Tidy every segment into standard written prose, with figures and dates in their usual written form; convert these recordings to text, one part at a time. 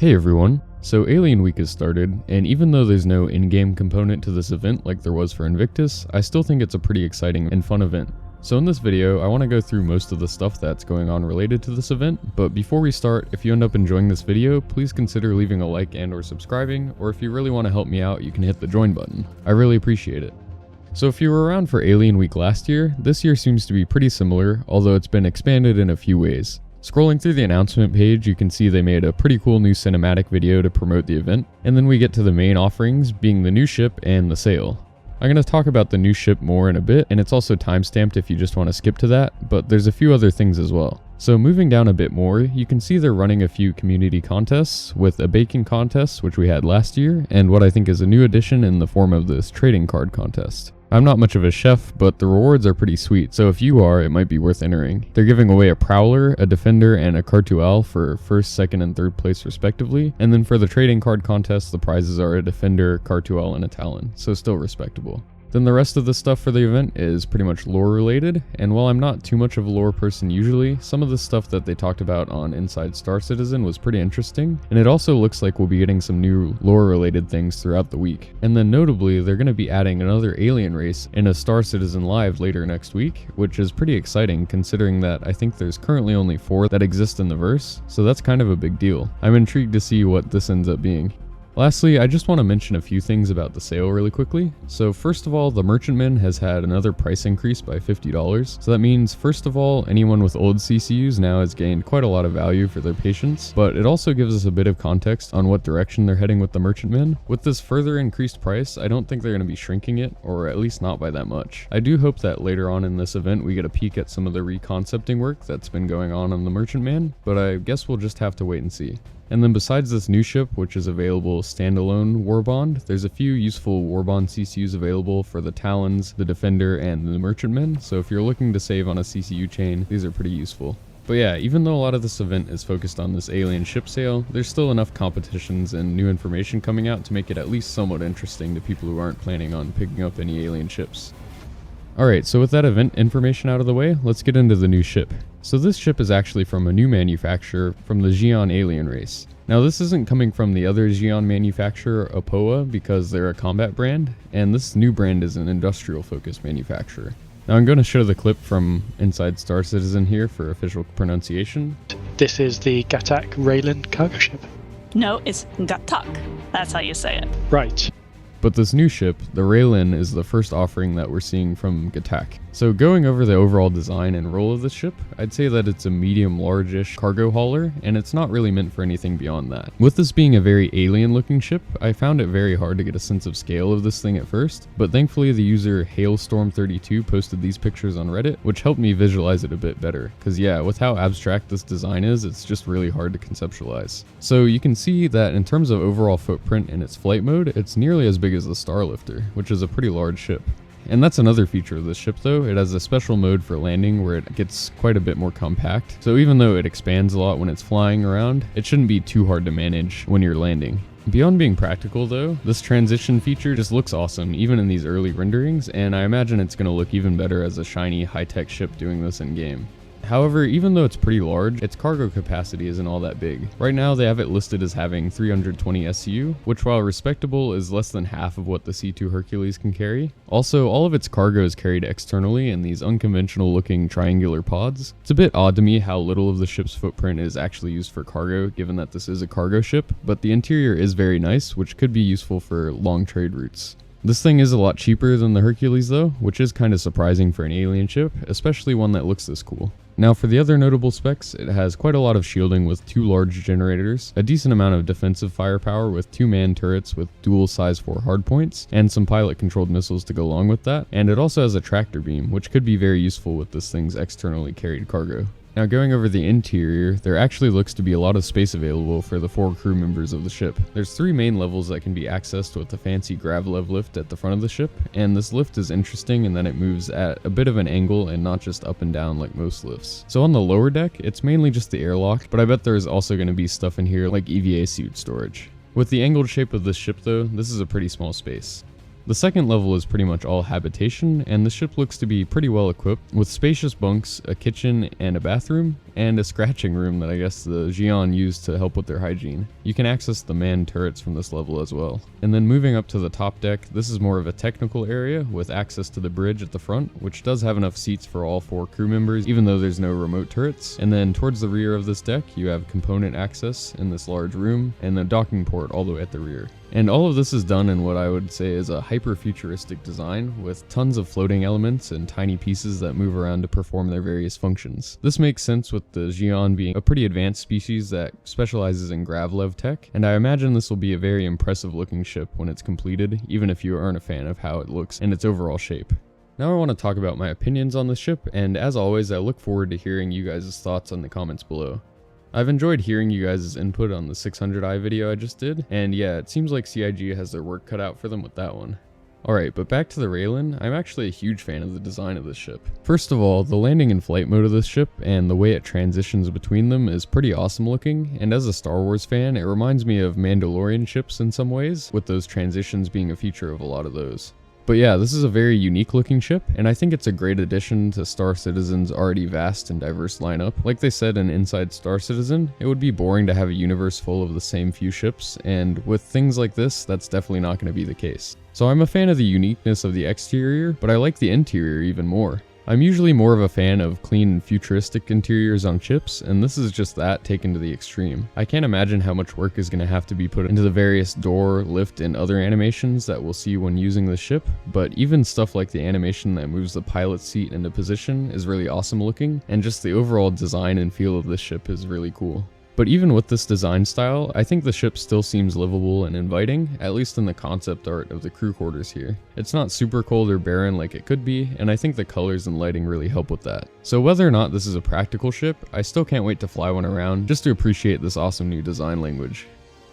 Hey everyone, so Alien Week has started, and even though there's no in-game component to this event like there was for Invictus, I still think it's a pretty exciting and fun event. So in this video, I want to go through most of the stuff that's going on related to this event, but before we start, if you end up enjoying this video, please consider leaving a like and or subscribing, or if you really want to help me out, you can hit the join button. I really appreciate it. So if you were around for Alien Week last year, this year seems to be pretty similar, although it's been expanded in a few ways. Scrolling through the announcement page, you can see they made a pretty cool new cinematic video to promote the event, and then we get to the main offerings, being the new ship and the sale. I'm going to talk about the new ship more in a bit, and it's also timestamped if you just want to skip to that, but there's a few other things as well. So moving down a bit more, you can see they're running a few community contests, with a baking contest, which we had last year, and what I think is a new addition in the form of this trading card contest. I'm not much of a chef, but the rewards are pretty sweet, so if you are, it might be worth entering. They're giving away a Prowler, a Defender, and a Cartual for first, second, and third place respectively, and then for the trading card contest, the prizes are a Defender, Cartual, and a Talon, so still respectable. Then the rest of the stuff for the event is pretty much lore related, and while I'm not too much of a lore person usually, some of the stuff that they talked about on Inside Star Citizen was pretty interesting, and it also looks like we'll be getting some new lore related things throughout the week. And then notably, they're going to be adding another alien race in a Star Citizen Live later next week, which is pretty exciting considering that I think there's currently only 4 that exist in the verse, so that's kind of a big deal. I'm intrigued to see what this ends up being. Lastly, I just want to mention a few things about the sale really quickly. So first of all, the Merchantman has had another price increase by $50. So that means, first of all, anyone with old CCUs now has gained quite a lot of value for their patience, but it also gives us a bit of context on what direction they're heading with the Merchantman. With this further increased price, I don't think they're going to be shrinking it, or at least not by that much. I do hope that later on in this event we get a peek at some of the reconcepting work that's been going on the Merchantman, but I guess we'll just have to wait and see. And then besides this new ship, which is available standalone Warbond, there's a few useful Warbond CCUs available for the Talons, the Defender, and the Merchantmen, so if you're looking to save on a CCU chain, these are pretty useful. But yeah, even though a lot of this event is focused on this alien ship sale, there's still enough competitions and new information coming out to make it at least somewhat interesting to people who aren't planning on picking up any alien ships. Alright, so with that event information out of the way, let's get into the new ship. So this ship is actually from a new manufacturer from the Xian alien race. Now this isn't coming from the other Xian manufacturer, Apoa, because they're a combat brand, and this new brand is an industrial focused manufacturer. Now I'm going to show the clip from Inside Star Citizen here for official pronunciation. This is the Gatac Railen cargo ship. No, it's Gatac. That's how you say it. Right. But this new ship, the Railen, is the first offering that we're seeing from Gatac. So going over the overall design and role of this ship, I'd say that it's a medium-large-ish cargo hauler, and it's not really meant for anything beyond that. With this being a very alien-looking ship, I found it very hard to get a sense of scale of this thing at first, but thankfully the user Hailstorm32 posted these pictures on Reddit, which helped me visualize it a bit better, cause yeah, with how abstract this design is, it's just really hard to conceptualize. So you can see that in terms of overall footprint in its flight mode, it's nearly as big as the Starlifter, which is a pretty large ship. And that's another feature of this ship though, it has a special mode for landing where it gets quite a bit more compact, so even though it expands a lot when it's flying around, it shouldn't be too hard to manage when you're landing. Beyond being practical though, this transition feature just looks awesome even in these early renderings, and I imagine it's going to look even better as a shiny high-tech ship doing this in game. However, even though it's pretty large, its cargo capacity isn't all that big. Right now they have it listed as having 320 SCU, which while respectable is less than half of what the C2 Hercules can carry. Also, all of its cargo is carried externally in these unconventional looking triangular pods. It's a bit odd to me how little of the ship's footprint is actually used for cargo, given that this is a cargo ship, but the interior is very nice, which could be useful for long trade routes. This thing is a lot cheaper than the Hercules though, which is kind of surprising for an alien ship, especially one that looks this cool. Now for the other notable specs, it has quite a lot of shielding with 2 large generators, a decent amount of defensive firepower with 2 man turrets with dual size 4 hardpoints, and some pilot controlled missiles to go along with that, and it also has a tractor beam, which could be very useful with this thing's externally carried cargo. Now going over the interior, there actually looks to be a lot of space available for the 4 crew members of the ship. There's 3 main levels that can be accessed with the fancy gravlev lift at the front of the ship, and this lift is interesting in that it moves at a bit of an angle and not just up and down like most lifts. So on the lower deck, it's mainly just the airlock, but I bet there's also going to be stuff in here like EVA suit storage. With the angled shape of this ship though, this is a pretty small space. The second level is pretty much all habitation, and the ship looks to be pretty well equipped, with spacious bunks, a kitchen and a bathroom, and a scratching room that I guess the Xian used to help with their hygiene. You can access the manned turrets from this level as well. And then moving up to the top deck, this is more of a technical area with access to the bridge at the front, which does have enough seats for all 4 crew members, even though there's no remote turrets. And then towards the rear of this deck, you have component access in this large room, and the docking port all the way at the rear. And all of this is done in what I would say is a hyper-futuristic design, with tons of floating elements and tiny pieces that move around to perform their various functions. This makes sense with the Xian being a pretty advanced species that specializes in gravlev tech, and I imagine this will be a very impressive looking ship when it's completed, even if you aren't a fan of how it looks and its overall shape. Now I want to talk about my opinions on the ship, and as always I look forward to hearing you guys' thoughts on the comments below. I've enjoyed hearing you guys' input on the 600i video I just did, and yeah, it seems like CIG has their work cut out for them with that one. Alright, but back to the Railen, I'm actually a huge fan of the design of this ship. First of all, the landing and flight mode of this ship and the way it transitions between them is pretty awesome looking, and as a Star Wars fan, it reminds me of Mandalorian ships in some ways, with those transitions being a feature of a lot of those. But yeah, this is a very unique looking ship, and I think it's a great addition to Star Citizen's already vast and diverse lineup. Like they said in Inside Star Citizen, it would be boring to have a universe full of the same few ships, and with things like this, that's definitely not going to be the case. So I'm a fan of the uniqueness of the exterior, but I like the interior even more. I'm usually more of a fan of clean and futuristic interiors on ships, and this is just that taken to the extreme. I can't imagine how much work is going to have to be put into the various door, lift, and other animations that we'll see when using the ship, but even stuff like the animation that moves the pilot's seat into position is really awesome looking, and just the overall design and feel of this ship is really cool. But even with this design style, I think the ship still seems livable and inviting, at least in the concept art of the crew quarters here. It's not super cold or barren like it could be, and I think the colors and lighting really help with that. So whether or not this is a practical ship, I still can't wait to fly one around just to appreciate this awesome new design language.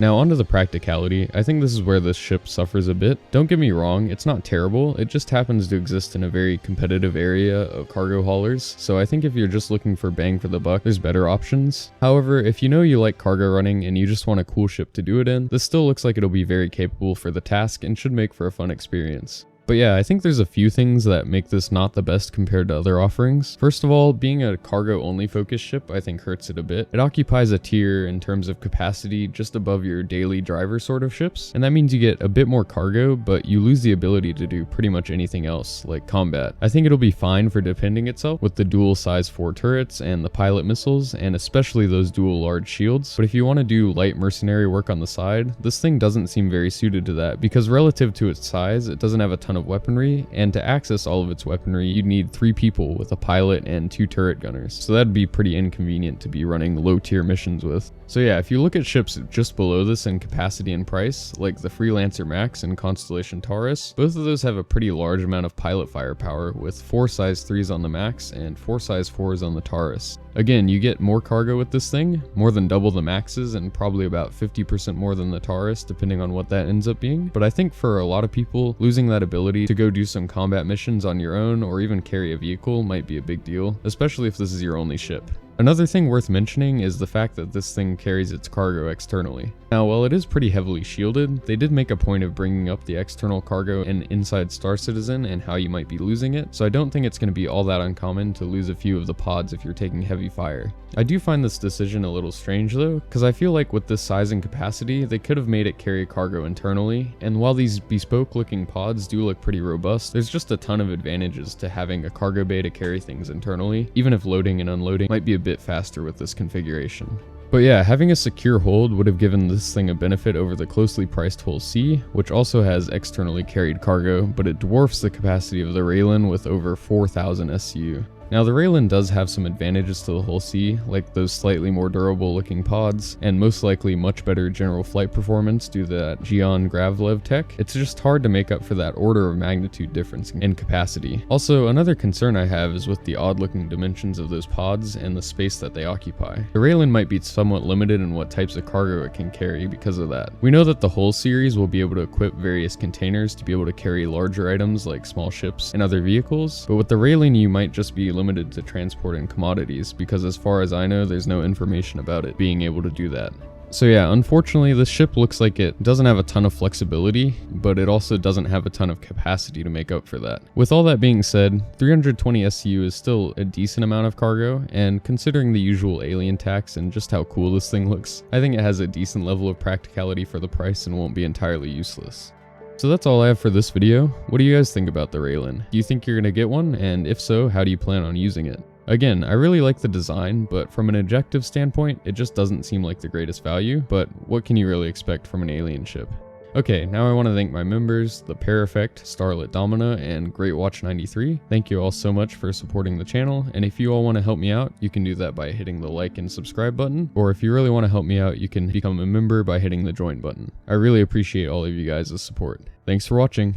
Now onto the practicality, I think this is where this ship suffers a bit. Don't get me wrong, it's not terrible, it just happens to exist in a very competitive area of cargo haulers, so I think if you're just looking for bang for the buck, there's better options. However, if you know you like cargo running and you just want a cool ship to do it in, this still looks like it'll be very capable for the task and should make for a fun experience. But yeah, I think there's a few things that make this not the best compared to other offerings. First of all, being a cargo-only focused ship I think hurts it a bit. It occupies a tier in terms of capacity just above your daily driver sort of ships, and that means you get a bit more cargo, but you lose the ability to do pretty much anything else, like combat. I think it'll be fine for defending itself with the dual size 4 turrets and the pilot missiles, and especially those dual large shields, but if you want to do light mercenary work on the side, this thing doesn't seem very suited to that, because relative to its size, it doesn't have a ton of weaponry, and to access all of its weaponry you'd need 3 people with a pilot and 2 turret gunners, so that'd be pretty inconvenient to be running low tier missions with. So yeah, if you look at ships just below this in capacity and price, like the Freelancer Max and Constellation Taurus, both of those have a pretty large amount of pilot firepower, with 4 size 3s on the Max and 4 size 4s on the Taurus. Again, you get more cargo with this thing, more than double the Maxes and probably about 50% more than the Taurus depending on what that ends up being, but I think for a lot of people, losing that ability to go do some combat missions on your own or even carry a vehicle might be a big deal, especially if this is your only ship. Another thing worth mentioning is the fact that this thing carries its cargo externally. Now, while it is pretty heavily shielded, they did make a point of bringing up the external cargo in Inside Star Citizen and how you might be losing it, so I don't think it's going to be all that uncommon to lose a few of the pods if you're taking heavy fire. I do find this decision a little strange though, because I feel like with this size and capacity, they could have made it carry cargo internally, and while these bespoke looking pods do look pretty robust, there's just a ton of advantages to having a cargo bay to carry things internally, even if loading and unloading might be a bit faster with this configuration. But yeah, having a secure hold would have given this thing a benefit over the closely priced Hull C, which also has externally carried cargo, but it dwarfs the capacity of the Railen with over 4,000 SCU. Now the Railen does have some advantages to the Hull C, like those slightly more durable looking pods, and most likely much better general flight performance due to that Xian gravlev tech. It's just hard to make up for that order of magnitude difference in capacity. Also, another concern I have is with the odd looking dimensions of those pods and the space that they occupy. The Railen might be somewhat limited in what types of cargo it can carry because of that. We know that the Hull series will be able to equip various containers to be able to carry larger items like small ships and other vehicles, but with the Railen you might just be limited to transporting commodities, because as far as I know there's no information about it being able to do that. So yeah, unfortunately this ship looks like it doesn't have a ton of flexibility, but it also doesn't have a ton of capacity to make up for that. With all that being said, 320 SCU is still a decent amount of cargo, and considering the usual alien tax and just how cool this thing looks, I think it has a decent level of practicality for the price and won't be entirely useless. So that's all I have for this video. What do you guys think about the Railen? Do you think you're gonna get one, and if so, how do you plan on using it? Again, I really like the design, but from an objective standpoint, it just doesn't seem like the greatest value, but what can you really expect from an alien ship? Okay, now I want to thank my members, the Pear Effect, Starlit Domina, and Great Watch 93. Thank you all so much for supporting the channel, and if you all want to help me out, you can do that by hitting the like and subscribe button, or if you really want to help me out, you can become a member by hitting the join button. I really appreciate all of you guys' support. Thanks for watching.